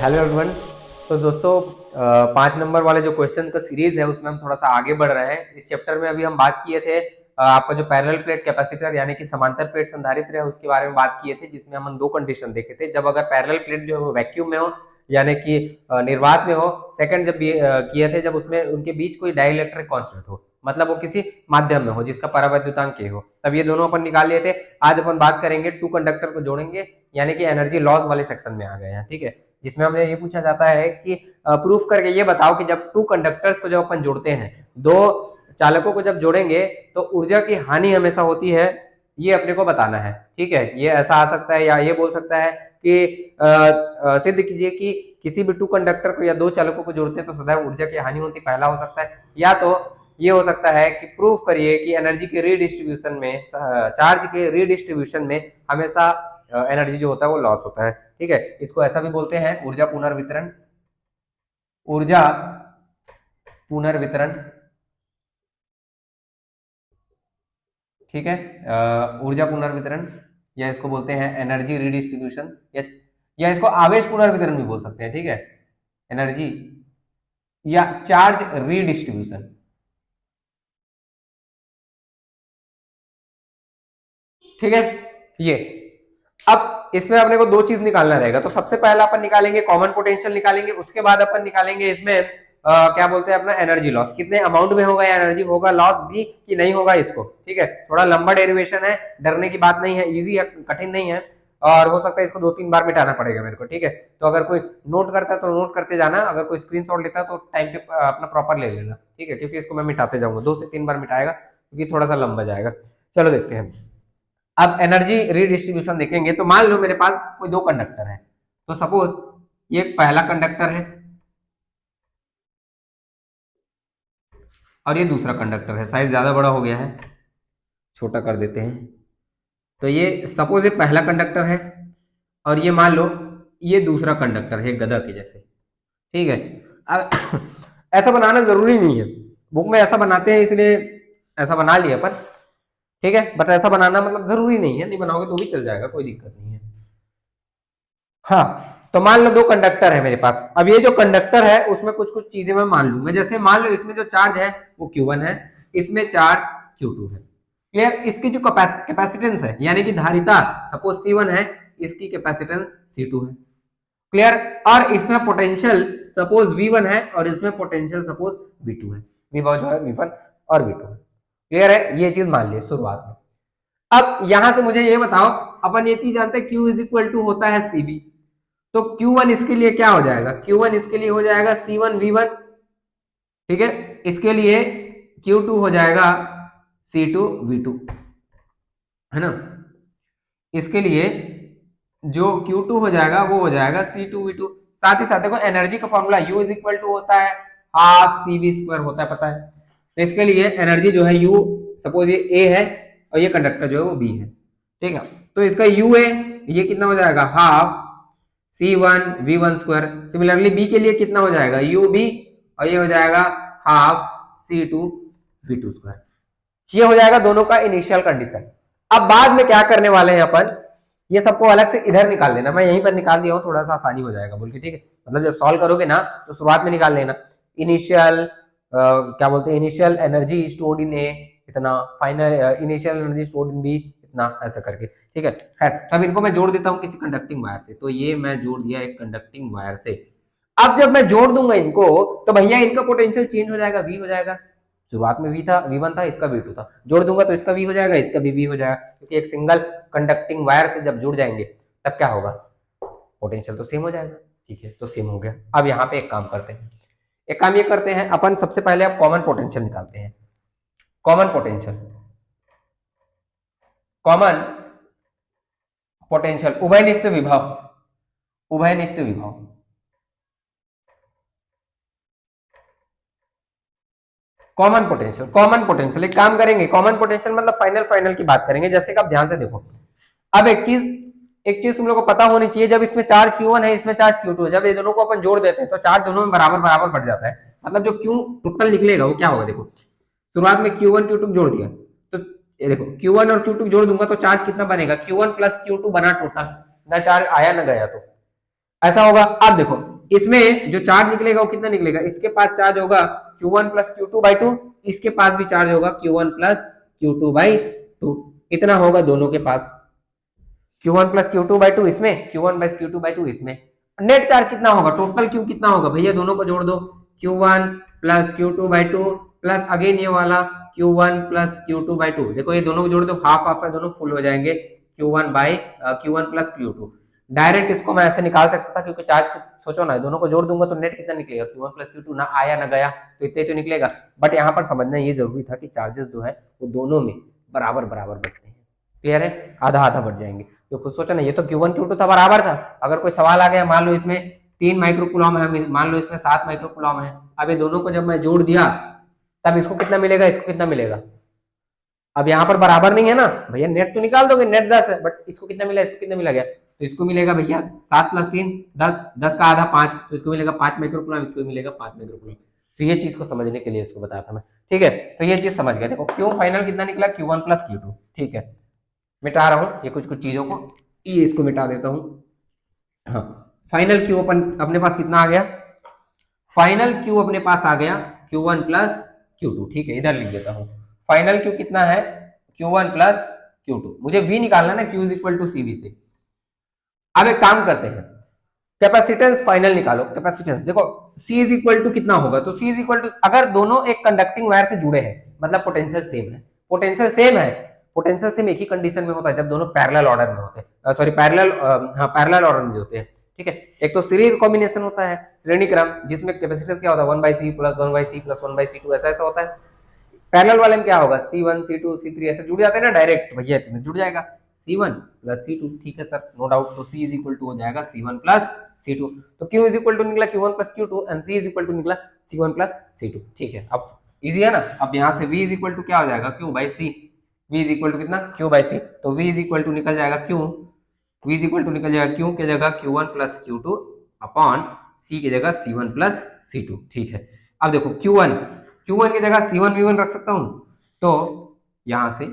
Hello everyone. तो दोस्तों 5 number वाले जो क्वेश्चन का सीरीज है उसमें हम थोड़ा सा आगे बढ़ रहे हैं। इस चैप्टर में अभी हम बात किए थे आपका जो पैरेलल प्लेट कैपेसिटर यानी कि समांतर प्लेट संधारित्र है उसके बारे में बात किए थे, जिसमें हम दो कंडीशन देखे थे। जब अगर पैरेलल प्लेट जो है वो वैक्यूम में हो यानी कि निर्वात में हो। सेकंड जब किए थे जब उसमें उनके बीच कोई डाइइलेक्ट्रिक कांस्टेंट हो, मतलब वो किसी माध्यम में हो जिसका परावैद्युतांक के हो, तब ये दोनों अपन निकाल लिए थे। आज अपन बात करेंगे टू कंडक्टर को जोड़ेंगे यानी कि एनर्जी लॉस वाले सेक्शन में आ गए हैं, ठीक है। जिसमें हमें ये पूछा जाता है कि प्रूफ करके ये बताओ कि जब टू कंडक्टर्स को जब अपन जोड़ते हैं, दो चालकों को जब जोड़ेंगे तो ऊर्जा की हानि हमेशा होती है, ये अपने को बताना है, ठीक है। ये ऐसा आ सकता है या ये बोल सकता है कि सिद्ध कीजिए कि किसी भी टू कंडक्टर को या दो चालकों को जोड़ते हैं तो सदैव ऊर्जा की हानि होती, पहला हो सकता है। या तो ये हो सकता है कि प्रूफ करिए कि एनर्जी के रीडिस्ट्रीब्यूशन में, चार्ज के रीडिस्ट्रीब्यूशन में हमेशा एनर्जी जो होता है वो लॉस होता है, ठीक है। इसको ऐसा भी बोलते हैं ऊर्जा पुनर्वितरण, ऊर्जा पुनर्वितरण, ठीक है। ऊर्जा पुनर्वितरण या इसको बोलते हैं एनर्जी रीडिस्ट्रीब्यूशन या इसको आवेश पुनर्वितरण भी बोल सकते हैं, ठीक है। एनर्जी या चार्ज रीडिस्ट्रीब्यूशन, ठीक है। ये अब इसमें अपने को दो चीज निकालना रहेगा। तो सबसे पहला अपन निकालेंगे कॉमन पोटेंशियल निकालेंगे, उसके बाद अपन निकालेंगे इसमें क्या बोलते हैं अपना एनर्जी लॉस, कितने अमाउंट में होगा या एनर्जी होगा लॉस भी कि नहीं होगा इसको, ठीक है। थोड़ा लंबा डेरिवेशन है, डरने की बात नहीं है, इजी है, कठिन नहीं है, और हो सकता है इसको 2-3 बार मिटाना पड़ेगा मेरे को, ठीक है। तो अगर कोई नोट करता है तो नोट करते जाना, अगर कोई स्क्रीनशॉट लेता है तो टाइम पे अपना प्रॉपर ले लेना, ठीक है, क्योंकि इसको मैं मिटाते जाऊंगा, 2 से 3 बार मिटाएगा क्योंकि थोड़ा सा लंबा जाएगा। चलो देखते हैं। अब एनर्जी रीडिस्ट्रीब्यूशन देखेंगे तो मान लो मेरे पास कोई दो कंडक्टर है, तो सपोज ये पहला कंडक्टर है और ये दूसरा कंडक्टर है। साइज ज्यादा बड़ा हो गया है, छोटा कर देते हैं। तो ये सपोज ये पहला कंडक्टर है और ये मान लो ये दूसरा कंडक्टर है, गधा के जैसे, ठीक है। अब ऐसा बनाना जरूरी नहीं है, बुक में ऐसा बनाते हैं इसलिए ऐसा बना लिया पर, ठीक है। बट ऐसा बनाना मतलब जरूरी नहीं है, नहीं बनाओगे तो भी चल जाएगा, कोई दिक्कत नहीं है। हाँ, तो मान लो दो कंडक्टर है मेरे पास। अब ये जो कंडक्टर है उसमें कुछ कुछ चीजें मैं मान लूंगा, जैसे मान लो इसमें जो चार्ज है वो Q1 है, इसमें चार्ज Q2 है, क्लियर। इसकी जो कैपेसिटेंस है यानी कि धारिता सपोज C1 है, इसकी कैपेसिटेंस C2 है, क्लियर। और इसमें पोटेंशियल सपोज V1 है और इसमें पोटेंशियल सपोज V2 है, विभव जो है V1 और V2 है, क्लियर है। ये चीज मान लिया शुरुआत में। अब यहां से मुझे ये बताओ, अपन ये चीज जानते हैं Q इज इक्वल टू होता है CB, तो Q1 इसके लिए क्या हो जाएगा, Q1 इसके लिए हो जाएगा C1 V1, ठीक है। इसके लिए Q2 हो जाएगा C2 V2, है ना। इसके लिए जो Q2 हो जाएगा वो हो जाएगा C2 V2। साथ ही साथ देखो एनर्जी का formula U is equal to होता है हाफ CV स्क्वायर होता है, पता है। तो इसके लिए एनर्जी जो है U, सपोज ये A है और ये कंडक्टर जो है वो B है, ठीक है। तो इसका U है, ये कितना हो जाएगा half C1 V1 square. Similarly B के लिए कितना हो जाएगा UB और ये हो जाएगा हाफ C2 V2 स्क्वायर। ये हो जाएगा दोनों का इनिशियल कंडीशन। अब बाद में क्या करने वाले हैं अपन, ये सबको अलग से इधर निकाल लेना, मैं यहीं पर निकाल दिया हूं, थोड़ा सा आसानी हो जाएगा बोल के, ठीक है। मतलब जब सॉल्व करोगे ना तो शुरुआत में निकाल लेना इनिशियल क्या बोलते हैं initial energy stored in A इतना, final initial energy stored in B इतना, ऐसा करके, ठीक है। खैर तब इनको मैं जोड़ देता हूं किसी कंडक्टिंग वायर से, तो ये मैं जोड़ दिया एक कंडक्टिंग वायर से। अब जब मैं जोड़ दूंगा इनको तो भैया इनका पोटेंशियल चेंज हो जाएगा, V हो जाएगा। शुरुआत में V था, V1 था, इसका V2 था, जोड़ दूंगा तो इसका V हो जाएगा, इसका भी V हो जाएगा, क्योंकि एक सिंगल कंडक्टिंग वायर से जब जुड़ जाएंगे तब क्या होगा, पोटेंशियल तो सेम हो जाएगा, ठीक है। तो सेम हो गया। अब यहाँ पे एक काम करते हैं, एक काम ये करते हैं अपन, सबसे पहले अब कॉमन पोटेंशियल निकालते हैं। कॉमन पोटेंशियल, कॉमन पोटेंशियल उभयनिष्ठ विभव, उभयनिष्ठ विभव, कॉमन पोटेंशियल। कॉमन पोटेंशियल एक काम करेंगे, कॉमन पोटेंशियल मतलब फाइनल की बात करेंगे। जैसे कि आप ध्यान से देखो, अब एक चीज तुम लोग को पता होनी चाहिए, जब इसमें चार्ज Q1 है इसमें चार्ज Q2 है, जब ये दोनों को अपन जोड़ देते हैं तो चार्ज दोनों में बराबर बराबर बढ़ जाता है। मतलब जो Q टोटल निकलेगा वो क्या होगा, देखो शुरुआत में Q1 Q2 जोड़ दिया तो ये देखो Q1 और Q2 जोड़ दूंगा तो चार्ज कितना बनेगा, Q1 प्लस Q2 बना टोटल, ना चार्ज आया ना गया, तो ऐसा होगा। अब देखो इसमें जो चार्ज निकलेगा वो कितना निकलेगा, इसके पास चार्ज होगा Q1 प्लस Q2/2, इसके पास भी चार्ज होगा Q1 प्लस Q2/2, इतना होगा दोनों के पास, Q1 प्लस Q2/2 इसमें, Q1 प्लस Q2/2 इसमें। नेट चार्ज कितना होगा, टोटल Q कितना होगा भैया, दोनों को जोड़ दो, Q1 plus Q2/2 plus again ये वाला Q1 प्लस Q2/2, देखो ये दोनों को जोड़ दो, हाफ हाफ है, दोनों फुल हो जाएंगे, Q1 प्लस Q2। डायरेक्ट इसको मैं ऐसे निकाल सकता था, क्योंकि चार्ज सोचो ना, दोनों को जोड़ दूंगा तो नेट कितना निकलेगा, Q1 प्लस Q2, ना आया ना गया, तो इतने तो निकलेगा। बट यहाँ पर समझना ये जरूरी था कि चार्जेस जो है वो दोनों में बराबर बराबर बढ़ते हैं, क्लियर है, आधा आधा बढ़ जाएंगे। तो खुद सोचा ना, ये तो Q1 Q2 था, बराबर था। अगर कोई सवाल आ गया, मान लो इसमें 3 माइक्रोकूलम है, मान लो इसमें 7 माइक्रोकूलम है, अब ये दोनों को जब मैं जोड़ दिया तब इसको कितना मिलेगा, इसको कितना मिलेगा। अब यहाँ पर बराबर नहीं है ना भैया, नेट तो निकाल दोगे, नेट 10 है, बट इसको कितना मिला, इसको कितना मिला गया, तो इसको मिलेगा भैया 7 प्लस 3 10, 10 का आधा 5, तो इसको मिलेगा 5 माइक्रोकूलम, इसको मिलेगा 5 माइक्रोकूलम। तो ये चीज को समझने के लिए इसको बताया था मैं, ठीक है। तो ये चीज समझ गए, देखो क्यू फाइनल कितना निकला, Q1 प्लस Q2, ठीक है। मिटा रहा हूं ये कुछ कुछ चीजों को, ये इसको मिटा देता हूं। हाँ, फाइनल क्यू अपने पास कितना आ गया, फाइनल क्यू अपने पास आ गया Q1 प्लस Q2, ठीक है, इधर लिख देता हूं। फाइनल क्यू कितना है, Q1 प्लस Q2, मुझे V निकालना ना, Q is equal to CV से। अब एक काम करते हैं, कैपेसिटेंस फाइनल निकालो, कैपेसिटेंस देखो C इज इक्वल टू कितना होगा, तो C इज इक्वल टू, अगर दोनों एक कंडक्टिंग वायर से जुड़े हैं, मतलब पोटेंशियल सेम है, पोटेंशियल सेम है, पोटेंशियल सेम एक ही कंडीशन में होता है, जब दोनों पैरेलल ऑर्डर में होते हैं, सॉरी पैरेलल, हाँ पैरेलल ऑर्डर में होते हैं, ठीक है। एक तो सीरीज कॉम्बिनेशन होता है, श्रेणी क्रम, जिसमें कैपेसिटेंस क्या होता है, 1/C plus 1/C plus 1/C2, ऐसा ऐसा होता है। पैरेलल वाले में क्या होगा, C1 C2 C3 ऐसे जुड़ जाते हैं ना डायरेक्ट, भैया इसमें जुड़ जाएगा C1 प्लस C2, ठीक है सर, नो डाउट। तो C इज इक्वल टू हो जाएगा C1 प्लस C2, तो Q इज इक्वल टू निकला Q1 plus Q2 and C is equal to निकला C1 प्लस C2, ठीक है। अब इजी है ना, अब यहाँ से V इज इक्वल टू क्या हो जाएगा, Q by C, V is equal to कितना, Q बाई C, तो V इज इक्वल टू निकल जाएगा Q, V is equal to निकल जाएगा Q की जगह Q1 plus Q2 upon C की जगह C1 प्लस C2, ठीक है। अब देखो Q1 की जगह C1 V1 रख सकता हूं, तो यहां से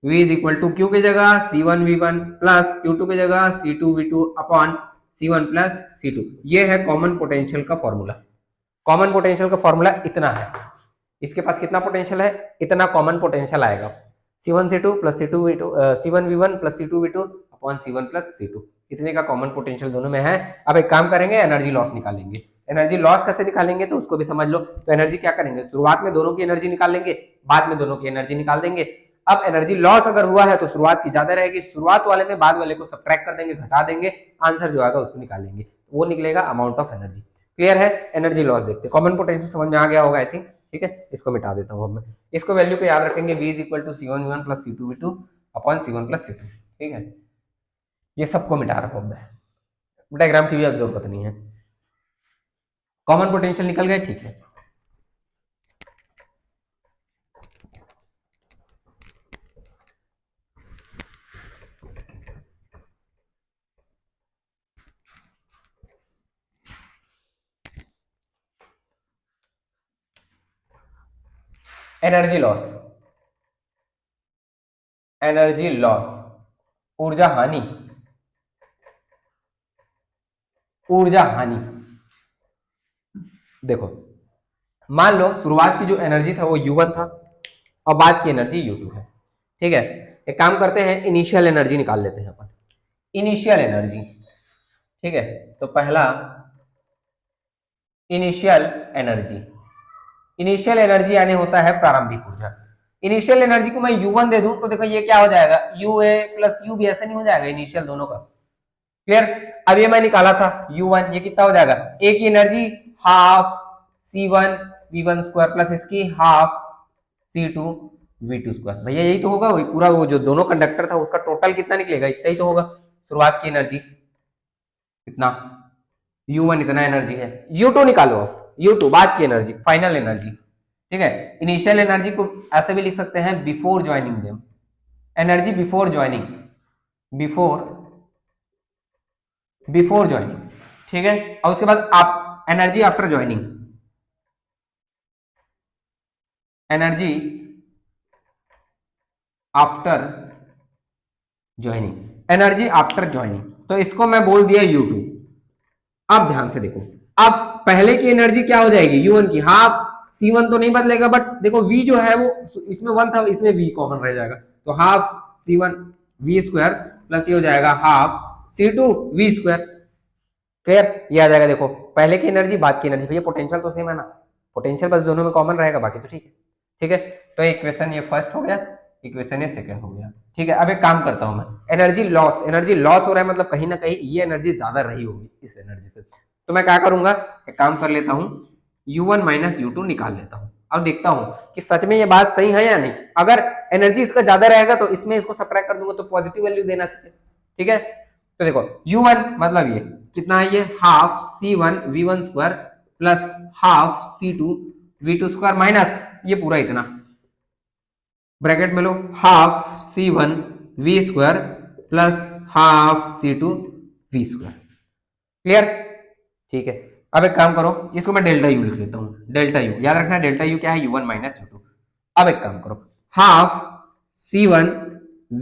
V is equal to Q की जगह C1 V1 प्लस Q2 की जगह C2 V2 upon C1 plus C2, ये है कॉमन पोटेंशियल का फॉर्मूला। कॉमन पोटेंशियल का फॉर्मूला इतना है, इसके पास कितना पोटेंशियल है, इतना कॉमन पोटेंशियल आएगा, C1 C2 plus C2 V2, C1 V1 plus C2 V2 upon C1 plus C2, इतने का कॉमन पोटेंशियल दोनों में है। अब एक काम करेंगे, एनर्जी लॉस निकालेंगे। एनर्जी लॉस कैसे निकालेंगे तो उसको भी समझ लो। तो एनर्जी क्या करेंगे, शुरुआत में दोनों की एनर्जी निकाल लेंगे, बाद में दोनों की एनर्जी निकाल देंगे। अब एनर्जी लॉस अगर हुआ है तो शुरुआत की ज्यादा रहेगी, शुरुआत वाले में बाद वाले को सब्ट्रैक्ट कर देंगे, घटा देंगे, आंसर जो आएगा उसको निकालेंगे, वो निकलेगा अमाउंट ऑफ एनर्जी। क्लियर है, एनर्जी लॉस देखते, कॉमन पोटेंशियल समझ में आ गया होगा आई थिंक, ठीक है। इसको मिटा देता हूँ अब मैं, इसको वैल्यू को याद रखेंगे, V is equal to C1 V1 plus C2 V2 upon C1 plus C2, ठीक है। ये सबको मिटा रहा हूँ मैं, डायग्राम की भी अब जरूरत नहीं है, कॉमन पोटेंशियल निकल गए, ठीक है। एनर्जी लॉस, एनर्जी लॉस, ऊर्जा हानि, ऊर्जा हानि। देखो मान लो शुरुआत की जो एनर्जी था वो U1 था और बाद की एनर्जी U2 है, ठीक है। एक काम करते हैं, इनिशियल एनर्जी निकाल लेते हैं अपन, इनिशियल एनर्जी, ठीक है। तो पहला इनिशियल एनर्जी, इनिशियल एनर्जी यानी होता है प्रारंभिक ऊर्जा। इनिशियल एनर्जी को मैं U1 दे दूं तो देखो ये क्या हो जाएगा, UA प्लस UB, ऐसा नहीं हो जाएगा इनिशियल दोनों का, क्लियर। अब ये मैं निकाला था U1, ये कितना हो जाएगा, ए की energy half C1 V1 square plus इसकी हाफ C2 V2 स्क्वायर, भैया यही तो होगा, वही पूरा वो जो दोनों कंडक्टर था उसका टोटल कितना निकलेगा, इतना ही तो होगा। शुरुआत की एनर्जी कितना, U1 इतना एनर्जी है, U2 निकालो, U2 बाद की एनर्जी, फाइनल एनर्जी, ठीक है। इनिशियल एनर्जी को ऐसे भी लिख सकते हैं, before joining them, energy before joining, before joining, ठीक है। और उसके बाद आप energy after joining, energy after joining, energy after joining, तो इसको मैं बोल दिया U2। अब ध्यान से देखो, अब पहले की एनर्जी क्या हो जाएगी U1 की हाफ, C1 तो नहीं बदलेगा बट देखो V जो है वो इसमें 1 था, इसमें V कॉमन रह जाएगा, तो half C1 V square plus ये हो जाएगा half C2 V square. Clear, ये आ जाएगा। देखो पहले की एनर्जी बाद की एनर्जी, भैया पोटेंशियल तो सेम है ना, पोटेंशियल बस दोनों में कॉमन रहेगा, बाकी तो ठीक है। ठीक है, तो इक्वेशन ये फर्स्ट हो गया, इक्वेशन ये सेकंड हो गया। ठीक है, अब एक काम करता हूं मैं, एनर्जी लॉस, एनर्जी लॉस हो रहा है मतलब कहीं ना कहीं ये एनर्जी ज्यादा रही होगी इस एनर्जी से, तो मैं क्या करूंगा, एक काम कर लेता हूं, U1 माइनस U2 निकाल लेता हूं। अब देखता हूं कि सच में ये बात सही है या नहीं। अगर एनर्जी इसका ज्यादा रहेगा तो इसमें इसको सब्ट्रैक्ट कर दूंगा तो पॉजिटिव वैल्यू देना चाहिए। ठीक है, तो देखो U1 मतलब ये कितना है, ये half C1 V1 square plus half C2 V2 square minus ये पूरा इतना, ब्रैकेट में लो, half C1 V square plus half C2 V square. Clear, ठीक है। अब एक काम करो, इसको मैं डेल्टा यू लिख लेता हूं, डेल्टा यू याद रखना, डेल्टा यू क्या है, U1 माइनस U2। अब एक काम करो, half C1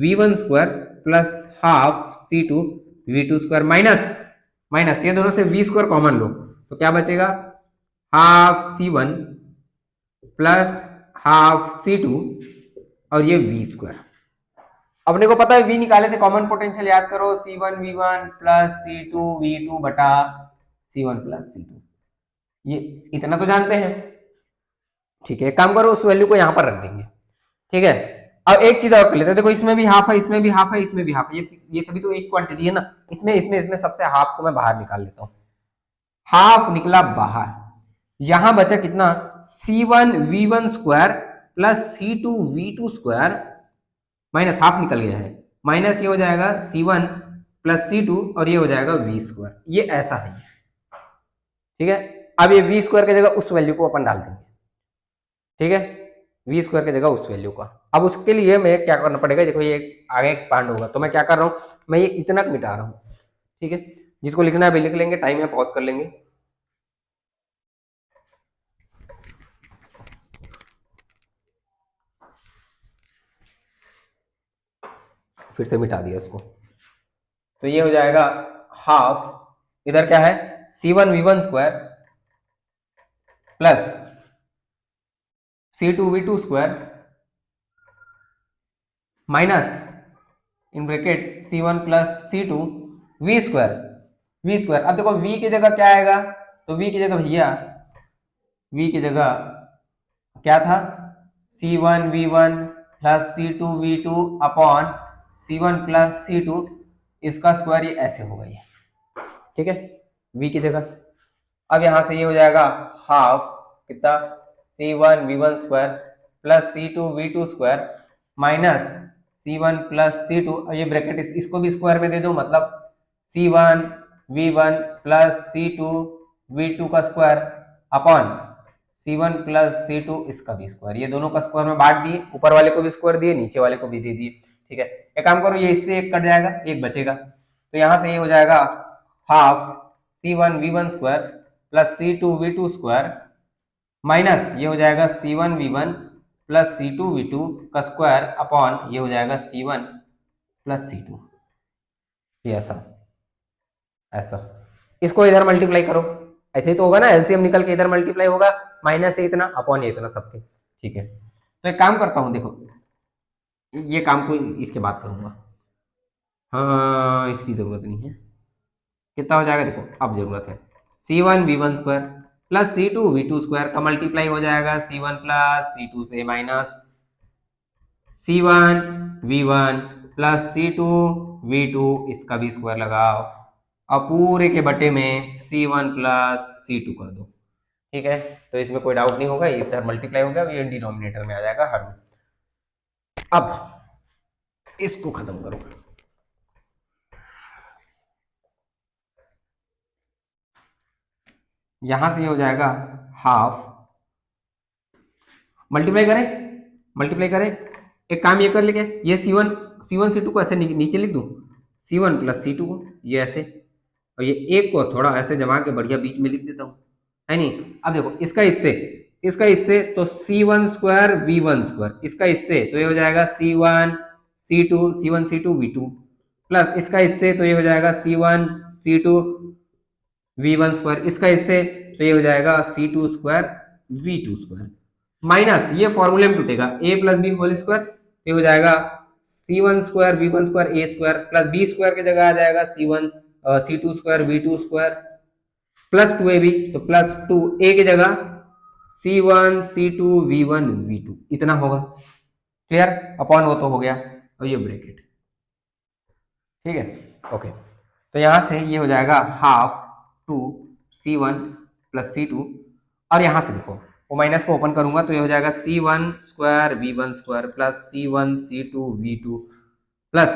V1 square plus half C2 V2 square minus minus ये दोनों से V स्क्वायर कॉमन लो, तो क्या बचेगा, half C1 plus half C2 और ये V स्क्वायर। अपने को पता है V निकाले थे कॉमन पोटेंशियल, याद करो, C1 V1 plus C2 V2 बटा C1 प्लस C2, ये इतना तो जानते हैं। ठीक है, काम करो उस वैल्यू को यहां पर रख देंगे। ठीक है, अब एक चीज और कर लेते हैं, देखो इसमें भी हाफ है, इसमें भी हाफ है, इसमें भी हाफ है, ये सभी तो एक क्वांटिटी है ना, इसमें इसमें इसमें सबसे हाफ को मैं बाहर निकाल लेता हूं, हाफ निकला बाहर, यहां बचा कितना, C1 V1 square plus C2 V2 square minus half निकल गया है, माइनस ये हो जाएगा C1 प्लस C2 और ये हो जाएगा V स्क्वायर, ये ऐसा है। ठीक है, अब ये V स्क्वायर की जगह उस वैल्यू को अपन डाल देंगे। ठीक है, V स्क्वायर की जगह उस वैल्यू का, अब उसके लिए मैं क्या करना पड़ेगा, देखो ये आगे एक्सपांड होगा, तो मैं क्या कर रहा हूं, मैं ये इतना मिटा रहा हूं। ठीक है, जिसको लिखना है अभी लिख लेंगे, टाइम है पॉज कर लेंगे। फिर से मिटा दिया इसको, तो ये हो जाएगा हाफ, इधर क्या है, C1 V1 square plus C2 V2 square minus in bracket C1 plus C2 V square, V square. अब देखो V की जगह क्या आएगा, तो V की जगह भैया, V की जगह क्या था, C1 V1 plus C2 V2 upon C1 plus C2, इसका स्क्वायर ये ऐसे होगा ये। ठीक है, V की जगह, अब यहां से ये हो जाएगा हाफ कितना, C1 V1 square plus C2 V2 square minus C1 plus C2, ये ब्रैकेट इसको भी स्क्वायर में दे दो, मतलब C1 V1 plus C2 V2 का square upon C1 plus C2 इसका भी स्क्वायर, ये दोनों का स्क्वायर में बांट दिए, ऊपर वाले को भी स्क्वायर दिए, नीचे वाले को भी दे दिए। ठीक है, एक काम करो, ये इससे एक कट जाएगा, एक बचेगा, तो यहां से ये हो जाएगा half C1 V1 square plus C2 V2 square minus ये हो जाएगा C1 V1 plus C2 V2 का स्क्वायर अपॉन ये हो जाएगा C1 प्लस C2, ये ऐसा ऐसा, इसको इधर मल्टीप्लाई करो, ऐसे ही तो होगा ना, एलसीएम निकल के इधर मल्टीप्लाई होगा, माइनस से इतना अपॉन ये इतना सबके। ठीक है, तो एक काम करता हूं, देखो ये काम को इसके बाद करूंगा, हाँ इसकी जरूरत नहीं है, कितना हो जाएगा, देखो अब जरूरत है, C1 V1 square plus C2 V2 square का मल्टीप्लाई हो जाएगा C1 प्लस C2 से minus C1 V1 plus C2 V2, इसका भी स्क्वायर लगाओ, अब पूरे के बटे में C1 प्लस C2 कर दो। ठीक है, तो इसमें कोई डाउट नहीं होगा, इधर मल्टीप्लाई हो गया, ये डिनोमिनेटर में आ जाएगा हर में। अब इसको खत्म करो, यहां से ये हो जाएगा हाफ, मल्टीप्लाई करें, एक काम ये कर लेंगे, ये C1 C2 को ऐसे नीचे लिख दूं, C1 प्लस C2 को ये ऐसे, और ये एक को थोड़ा ऐसे जमा के बढ़िया बीच में लिख देता हूं, है नहीं। अब देखो इसका इससे तो C1 स्क्वायर V1 स्क्वायर, इसका इससे तो ये हो जाएगा C1 C2 V2 प्लस इसका इससे तो ये हो जाएगा C1 C2 v1 स्क्वायर, इसका इससे तो ये हो जाएगा c2 square v2 square, minus ये फॉर्मूले में टूटेगा a plus B whole square, ये हो जाएगा c1 square v1 square a square plus b square की जगह आ जाएगा c2 square v2 square plus 2ab, तो प्लस 2a की जगह c1 c2 v1 v2 इतना होगा। क्लियर? अपॉन वो तो हो गया, और ये ब्रैकेट, ठीक है। ओके, तो यहां से ये हो जाएगा हाफ 2c1 प्लस c2, और यहां से देखो वो माइनस को ओपन करूंगा तो ये हो जाएगा c1 square v1 square plus c1 c2 v2 plus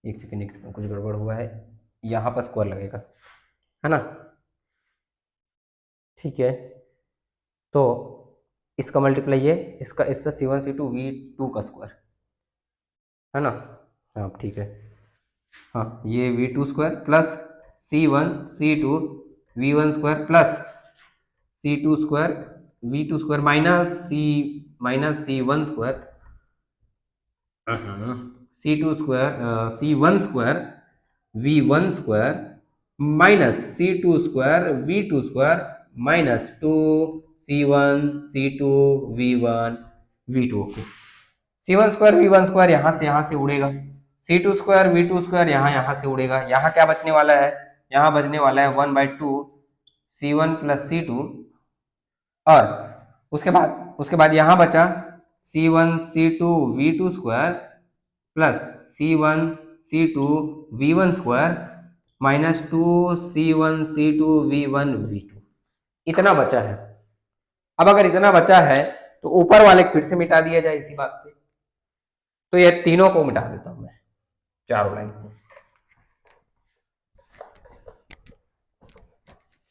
एक सेकेंड कुछ गड़बड़ हुआ है, यहाँ पर स्क्वायर लगेगा, है ना? ठीक है, तो इसका मल्टीप्लाई ये इसका c1 c2 v2 का स्क्वायर, है ना? हाँ ठीक है, हाँ ये v2 square plus c1 c2 v1 square plus c2 square v2 square minus c1 square c2 square c1 square v1 square minus c2 square v2 square minus 2 c1 c2 v1 v2। Okay, c1 square v1 square यहाँ से उड़ेगा, c2 square v2 square यहाँ से उड़ेगा, यहाँ क्या बचने वाला है? यहाँ बचने वाला है 1/2 c1 प्लस c2, और उसके बाद यहाँ बचा c1 c2 v2 square plus c1 c2 v1 square minus 2 c1 c2 v1 v2, इतना बचा है। अब अगर इतना बचा है तो ऊपर वाले फिर से मिटा दिया जाए इसी बात पे, तो ये तीनों को मिटा देता हूं मैं, चारों लाइन को।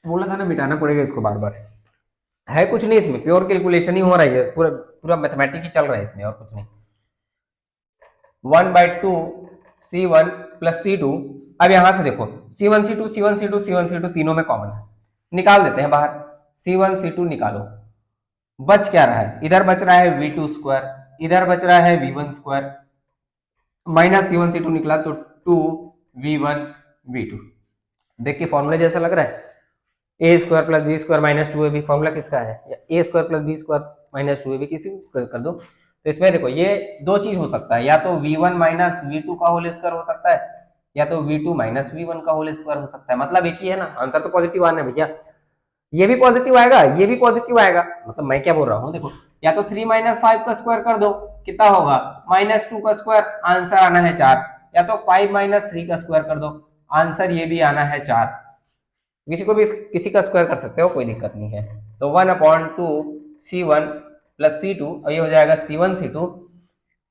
बोला था ना मिटाना पड़ेगा इसको बार बार, है कुछ नहीं इसमें, प्योर कैलकुलेशन ही हो रही है, पूरा मैथमेटिक ही चल रहा है इसमें, और कुछ नहीं। 1/2 c1 प्लस c2, अब यहां से देखो c1 c2 तीनों में कॉमन है, निकाल देते हैं बाहर, c1 c2 निकालो, बच क्या रहा है? इधर बच रहा है v2 स्क्वायर, इधर बच रहा है v1 square, minus c1 c2 निकला तो 2 v1 v2। देखिए फॉर्मूला जैसा लग रहा है, A square plus B square minus 2ab, formula किसका है? A square plus B square minus 2ab, किसी भी कर दो। तो इसमें देखो ये दो चीज हो सकता है, या तो v1 माइनस v2 का होल स्क्वायर हो सकता है, या तो v2 माइनस v1 का होल स्क्वायर हो सकता है, मतलब एक ही है ना, आंसर तो पॉजिटिव आना है भैया, ये भी पॉजिटिव आएगा, ये भी पॉजिटिव आएगा, मतलब मैं क्या बोल रहा हूँ देखो, या तो 3 - 5 का स्क्वायर कर दो, कितना होगा? -2 का स्क्वायर, आंसर आना है 4, या तो 5 - 3 का स्क्वायर कर दो, आंसर ये भी आना है 4, किसी का स्क्वायर कर सकते हो, कोई दिक्कत नहीं है। तो 1/2 c1 प्लस c2, और ये हो जाएगा c1 c2,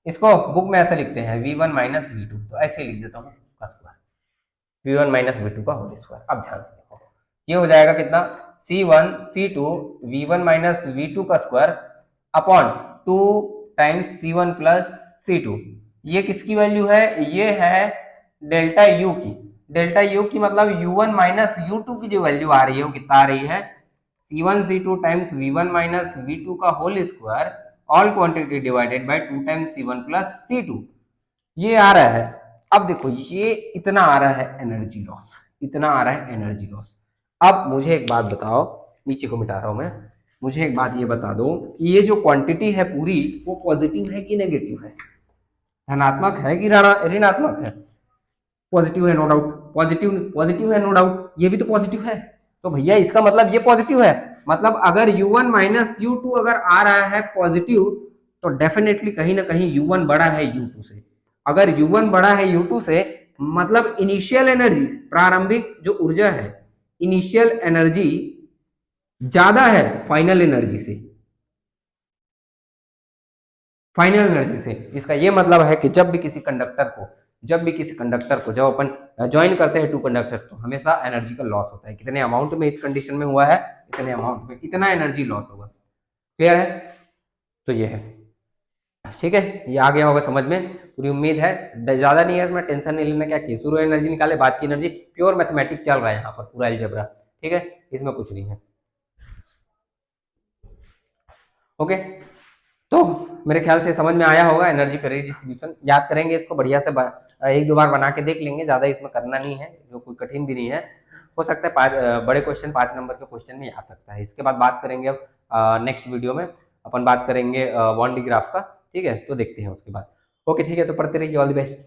इसको बुक में ऐसे लिखते हैं v1 माइनस v2, तो ऐसे लिख देता हूँ का स्क्वायर, v1 माइनस v2 का होल स्क्वायर। अब ध्यान से देखो ये हो जाएगा कितना? c1 c2 v1 minus v2 का square upon 2 times c1 plus c2, ये किसकी वैल्यू है? ये है डेल्टा u की, डेल्टा u की मतलब u1 माइनस u2 की जो वैल्यू आ रही है वो कितना आ रही है? c1 c2 times v1 minus v2 का whole square all quantity divided by 2 times c1 plus c2, ये आ रहा है। अब देखो ये इतना आ रहा है एनर्जी लॉस, इतना आ रहा है एनर्जी लॉस। अब मुझे एक बात बताओ, नीचे को मिटा रहा हूं मैं, मुझे एक बात ये बता दो कि ये जो क्वांटिटी है पूरी वो पॉजिटिव है कि नेगेटिव है, धनात्मक है कि ऋणात्मक है? पॉजिटिव है नो डाउट, पॉजिटिव है नो डाउट, ये भी तो पॉजिटिव है, तो भैया इसका मतलब ये पॉजिटिव है, मतलब अगर u1 माइनस u2 अगर आ रहा है पॉजिटिव तो डेफिनेटली कहीं ना कहीं u1 बड़ा है u2 से, अगर u1 बड़ा है u2 से मतलब इनिशियल एनर्जी, प्रारंभिक जो ऊर्जा है, इनिशियल एनर्जी ज्यादा है फाइनल एनर्जी से, इसका ये मतलब है कि जब भी किसी कंडक्टर को जब अपन ज्वाइन करते हैं टू कंडक्टर तो हमेशा एनर्जी का लॉस होता है, कितने अमाउंट में इस कंडीशन में हुआ है, इतने अमाउंट में इतना एनर्जी लॉस होगा। क्लियर है? तो ये है, ठीक है, ये आ गया होगा समझ में, पूरी उम्मीद है, ज्यादा नहीं है इसमें, टेंशन नहीं लेना, क्या की शुरू एनर्जी निकाले, बाद की एनर्जी, प्योर मैथमेटिक्स चल रहा है यहाँ पर, पूरा अलजेब्रा, ठीक है, इसमें कुछ नहीं है। ओके, तो मेरे ख्याल से समझ में आया होगा। एनर्जी का डिस्ट्रीब्यूशन याद करेंगे, इसको बढ़िया से एक दो बार बना के देख लेंगे, ज्यादा इसमें करना नहीं है, जो कोई कठिन भी नहीं है। हो सकता है बड़े क्वेश्चन 5 नंबर के क्वेश्चन में आ सकता है। इसके बाद बात करेंगे अब नेक्स्ट वीडियो में अपन बात करेंगे 1D ग्राफ का, ठीक है, तो देखते हैं उसके बाद। ओके ठीक है, तो पढ़ते रहिए, ऑल द बेस्ट।